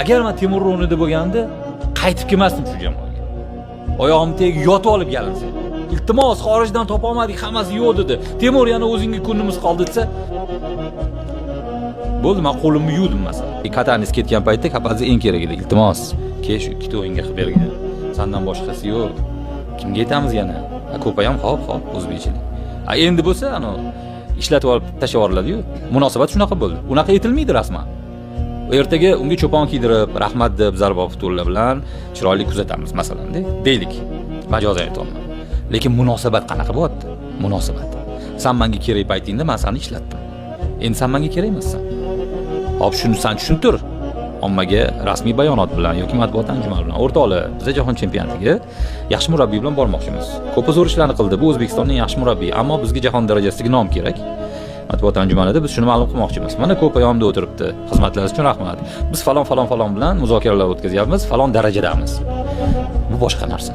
Agar men Temur o'rnida bo'lganda qaytib kelmasdim shu jamoaga. Oyog'im tagiga yotib olib galimsa. Iltimos, xorijdan topa olmadik, hammasi yo'q dedi. Temur yana o'zingga kunimiz qoldi desa, bo'ldi, men qo'limni yuvdim masalan. Katanis ketgan paytda Kapazda eng kerak edi. Iltimos, kesh ikkita o'yinga qilib bergin. Sandan boshqasi yo'q. Kimga aytamiz yana? Ko'payam hop, o'zbekchilik. Endi bo'lsa, ishlatib olib tashlab yuboriladi-yu. Munosabat shunaqa bo'ldi. Unaqa aytilmaydi rasman. Ertaga unga cho'pon kiydirib, rahmat deb zarbof futbollar bilan chiroyli kuzatamiz masalan, deylik. Majozan aytaman. Lekin munosabat qanaqa bo'lyapti? Munosabat. Sen menga kerak paytingda men seni ishlatdim. Endi sen menga kerak emassan. Hop, shuni sen tushuntir. Ommaga rasmiy bayonot bilan yoki matbuot anjumani bilan o'rtoqlar, biz jahon chempionatiga yaxshi murabbiy bilan bormoqchimiz. Ko'p zo'r ishlarni qildi. Bu O'zbekistonning yaxshi murabbiyi, ammo bizga jahon darajasidagi nom kerak. Matbuot anjumanida biz shuni ma'lum qilmoqchimiz. Mana ko'p yonimda o'tiribdi. Xizmatlaringiz uchun rahmat. Biz falon bilan muzokaralar o'tkazyapmiz, falon darajadamiz. Bu boshqa narsa.